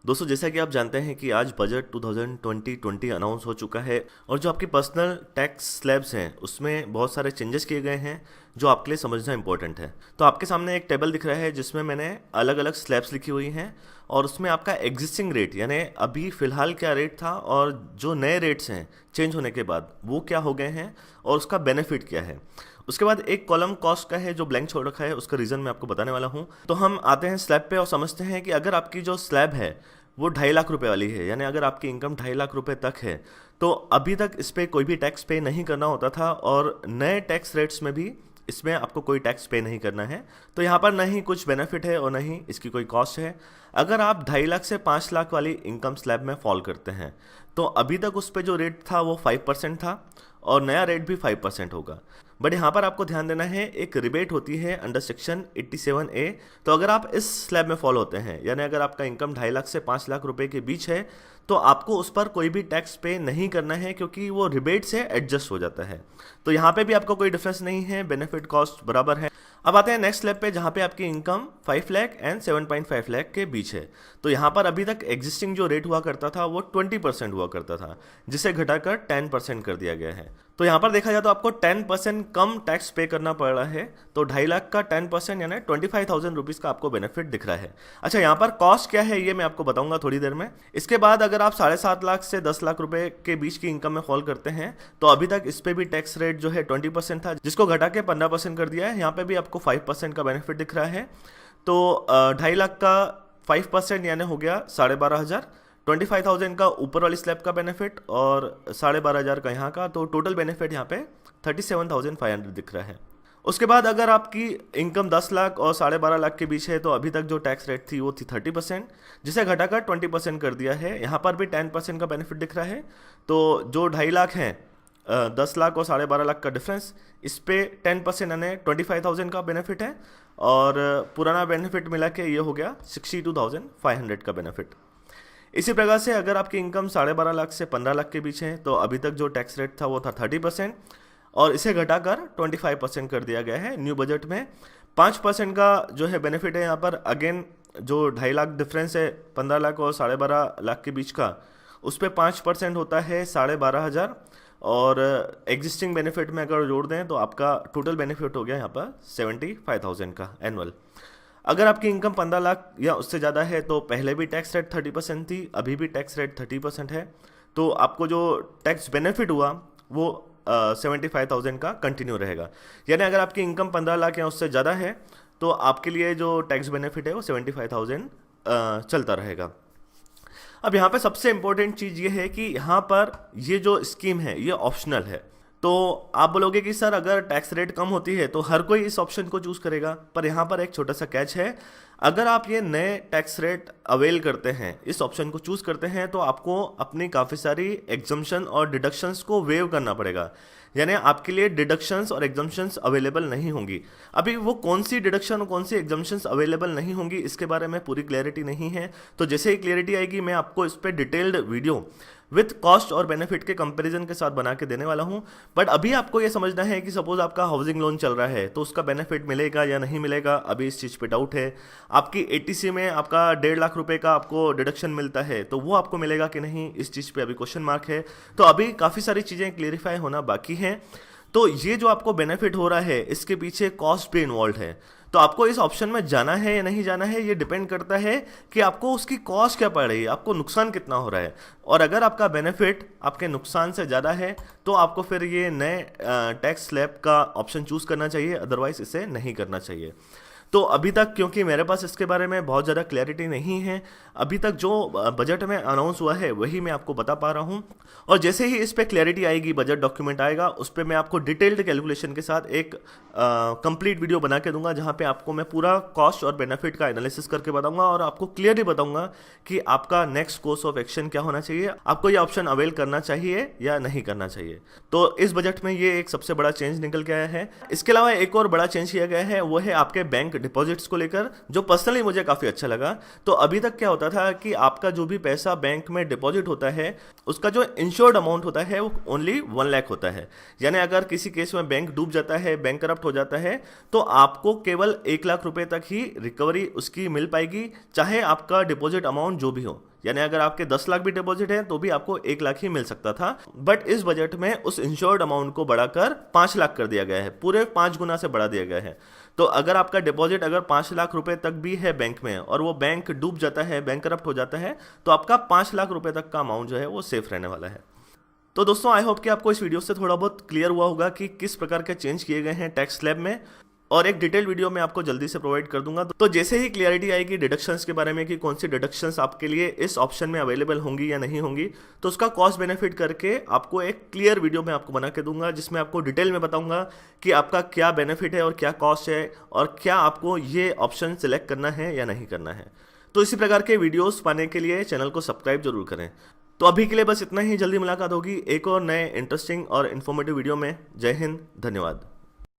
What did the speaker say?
दोस्तों जैसा कि आप जानते हैं कि आज बजट 2020 अनाउंस हो चुका है और जो आपकी पर्सनल टैक्स स्लैब्स हैं उसमें बहुत सारे चेंजेस किए गए हैं जो आपके लिए समझना इंपॉर्टेंट है। तो आपके सामने एक टेबल दिख रहा है जिसमें मैंने अलग अलग स्लैब्स लिखी हुई हैं और उसमें आपका एग्जिस्टिंग रेट यानी अभी फ़िलहाल क्या रेट था और जो नए रेट्स हैं चेंज होने के बाद वो क्या हो गए हैं और उसका बेनिफिट क्या है। उसके बाद एक कॉलम कॉस्ट का है जो ब्लैंक छोड़ रखा है, उसका रीज़न मैं आपको बताने वाला हूँ। तो हम आते हैं स्लैब पे और समझते हैं कि अगर आपकी जो स्लैब है वो 2.5 लाख रुपए वाली है, यानी अगर आपकी इनकम 2.5 लाख रुपए तक है तो अभी तक इस पर कोई भी टैक्स पे नहीं करना होता था और नए टैक्स रेट्स में भी इसमें आपको कोई टैक्स पे नहीं करना है। तो यहाँ पर ना ही कुछ बेनिफिट है और ना ही इसकी कोई कॉस्ट है। अगर आप 2.5 लाख से 5 लाख वाली इनकम स्लैब में फॉल करते हैं तो अभी तक उस पर जो रेट था वो 5% था और नया रेट भी 5% होगा। बट यहाँ पर आपको ध्यान देना है, एक रिबेट होती है अंडर सेक्शन 87A। तो अगर आप इस स्लैब में फॉलो होते हैं यानी अगर आपका इनकम 2.5 लाख से 5 लाख रुपए के बीच है तो आपको उस पर कोई भी टैक्स पे नहीं करना है क्योंकि वो रिबेट से एडजस्ट हो जाता है। तो यहाँ पे भी आपको कोई डिफरेंस नहीं है, बेनिफिट कॉस्ट बराबर है। अब आते हैं नेक्स्ट स्लैब पे जहाँ पे आपकी इनकम 5 लाख एंड 7.5 लाख के बीच है। तो यहाँ पर अभी तक एग्जिस्टिंग जो रेट हुआ करता था वो 20% हुआ करता था जिसे घटाकर 10% कर दिया गया है। तो यहाँ पर देखा जाए तो आपको 10% कम टैक्स पे करना पड़ रहा है। तो 2.5 लाख का 10% यानी 25,000 रुपीज़ का आपको बेनिफिट दिख रहा है। अच्छा, यहाँ पर कॉस्ट क्या है ये मैं आपको बताऊंगा थोड़ी देर में। इसके बाद अगर आप 7.5 लाख से 10 लाख रुपए के बीच की इनकम में फॉल करते हैं तो अभी तक इस पे भी टैक्स रेट जो है 20% था जिसको घटा के 15% कर दिया है। यहाँ पे भी आपको 5% का बेनिफिट दिख रहा है। तो 2.5 लाख का 5% यानी हो गया 12,500, 25,000 का ऊपर वाली स्लैब का बेनिफिट और 12,500 का यहाँ का, तो टोटल बेनिफिट यहाँ पे 37,500 दिख रहा है। उसके बाद अगर आपकी इनकम 10 लाख और 12.5 लाख के बीच है तो अभी तक जो टैक्स रेट थी वो थी 30% जिसे घटाकर 20% कर दिया है। यहाँ पर भी 10% का बेनिफिट दिख रहा है। तो जो 2.5 लाख हैं, 10 लाख और 12.5 लाख का डिफरेंस, इस पे 10% यानी 25,000 का बेनिफिट है और पुराना बेनिफिट मिला के ये हो गया 62,500 का बेनिफिट। इसी प्रकार से अगर आपकी इनकम 12.5 लाख से 15 लाख के बीच है तो अभी तक जो टैक्स रेट था वो था 30% और इसे घटाकर 25% कर दिया गया है। न्यू बजट में 5% का जो है बेनिफिट है। यहाँ पर अगेन जो 2.5 लाख डिफरेंस है 15 लाख और 12.5 लाख के बीच का, उस पर 5% होता है 12,500 और एग्जिस्टिंग बेनिफिट में अगर जोड़ दें तो आपका टोटल बेनिफिट हो गया यहाँ पर 75,000 का एनुअल। अगर आपकी इनकम 15 लाख या उससे ज़्यादा है तो पहले भी टैक्स रेट 30% थी, अभी भी टैक्स रेट 30% है। तो आपको जो टैक्स बेनिफिट हुआ वो 75,000 का कंटिन्यू रहेगा। यानी अगर आपकी इनकम 15 लाख या उससे ज़्यादा है तो आपके लिए जो टैक्स बेनिफिट है वो 75,000 चलता रहेगा। अब यहाँ पे सबसे इम्पोर्टेंट चीज़ ये है कि यहाँ पर ये जो स्कीम है ये ऑप्शनल है। तो आप बोलोगे कि सर अगर टैक्स रेट कम होती है तो हर कोई इस ऑप्शन को चूज़ करेगा, पर यहाँ पर एक छोटा सा कैच है। अगर आप ये नए टैक्स रेट अवेल करते हैं, इस ऑप्शन को चूज़ करते हैं, तो आपको अपनी काफ़ी सारी एग्जम्पशन और डिडक्शंस को वेव करना पड़ेगा। यानी आपके लिए डिडक्शंस और एग्जम्पशंस अवेलेबल नहीं होंगी। अभी वो कौन सी डिडक्शन और कौन सी एग्जम्पशंस अवेलेबल नहीं होंगी इसके बारे में पूरी क्लैरिटी नहीं है। तो जैसे ही क्लैरिटी आएगी मैं आपको इस पर डिटेल्ड वीडियो विथ कॉस्ट और बेनिफिट के कंपैरिजन के साथ बना के देने वाला हूं। बट अभी आपको ये समझना है कि सपोज आपका हाउसिंग लोन चल रहा है तो उसका बेनिफिट मिलेगा या नहीं मिलेगा, अभी इस चीज़ पे डाउट है। आपकी एटीसी में आपका 1.5 लाख रुपए का आपको डिडक्शन मिलता है तो वो आपको मिलेगा कि नहीं, इस चीज़ पे अभी क्वेश्चन मार्क है। तो अभी काफ़ी सारी चीज़ें क्लियरिफाई होना बाकी हैं। तो ये जो आपको बेनिफिट हो रहा है इसके पीछे कॉस्ट भी इन्वॉल्व है। तो आपको इस ऑप्शन में जाना है या नहीं जाना है ये डिपेंड करता है कि आपको उसकी कॉस्ट क्या पड़ रही है, आपको नुकसान कितना हो रहा है। और अगर आपका बेनिफिट आपके नुकसान से ज़्यादा है तो आपको फिर ये नए टैक्स स्लैब का ऑप्शन चूज़ करना चाहिए, अदरवाइज इसे नहीं करना चाहिए। तो अभी तक क्योंकि मेरे पास इसके बारे में बहुत ज़्यादा क्लैरिटी नहीं है, अभी तक जो बजट में अनाउंस हुआ है वही मैं आपको बता पा रहा हूँ। और जैसे ही इस पर क्लैरिटी आएगी, बजट डॉक्यूमेंट आएगा, उस पर मैं आपको डिटेल्ड कैलकुलेशन के साथ एक कंप्लीट वीडियो बना के दूंगा जहाँ पे आपको मैं पूरा कॉस्ट और बेनिफिट का एनालिसिस करके बताऊंगा और आपको क्लियरली बताऊंगा कि आपका नेक्स्ट कोर्स ऑफ एक्शन क्या होना चाहिए, आपको ये ऑप्शन अवेल करना चाहिए या नहीं करना चाहिए। तो इस बजट में ये एक सबसे बड़ा चेंज निकल के आया है। इसके अलावा एक और बड़ा चेंज किया गया है, वो है आपके बैंक डिपॉजिट्स को लेकर, जो पर्सनली मुझे काफ़ी अच्छा लगा। तो अभी तक क्या होता था कि आपका जो भी पैसा बैंक में डिपॉजिट होता है उसका जो इंश्योर्ड अमाउंट होता है वो ओनली 1 लाख होता है। यानी अगर किसी केस में बैंक डूब जाता है, बैंक करप्ट हो जाता है, तो आपको केवल 1 लाख रुपए तक ही रिकवरी उसकी मिल पाएगी, चाहे आपका डिपॉजिट अमाउंट जो भी हो। यानी अगर आपके 10 लाख भी डिपॉजिट है तो भी आपको 1 लाख ही मिल सकता था। बट इस बजट में उस इंश्योर्ड अमाउंट को बढ़ाकर 5 लाख कर दिया गया है, पूरे 5 गुना से बढ़ा दिया गया है। तो अगर आपका डिपॉजिट अगर 5 लाख रुपए तक भी है बैंक में और वो बैंक डूब जाता है, बैंकरप्ट हो जाता है, तो आपका 5 लाख रुपए तक का अमाउंट जो है वो सेफ रहने वाला है। तो दोस्तों आई होप कि आपको इस वीडियो से थोड़ा बहुत क्लियर हुआ होगा कि किस प्रकार के चेंज किए गए हैं टैक्स स्लैब में, और एक डिटेल वीडियो मैं आपको जल्दी से प्रोवाइड कर दूंगा। तो जैसे ही क्लियरिटी आएगी डिडक्शंस के बारे में कि कौन सी डिडक्शंस आपके लिए इस ऑप्शन में अवेलेबल होंगी या नहीं होंगी, तो उसका कॉस्ट बेनिफिट करके आपको एक क्लियर वीडियो मैं आपको बना के दूंगा, जिसमें आपको डिटेल में बताऊंगा कि आपका क्या बेनिफिट है और क्या कॉस्ट है और क्या आपको ये ऑप्शन सिलेक्ट करना है या नहीं करना है। तो इसी प्रकार के वीडियोस पाने के लिए चैनल को सब्सक्राइब जरूर करें। तो अभी के लिए बस इतना ही, जल्दी मुलाकात होगी एक और नए इंटरेस्टिंग और इन्फॉर्मेटिव वीडियो में। जय हिंद, धन्यवाद।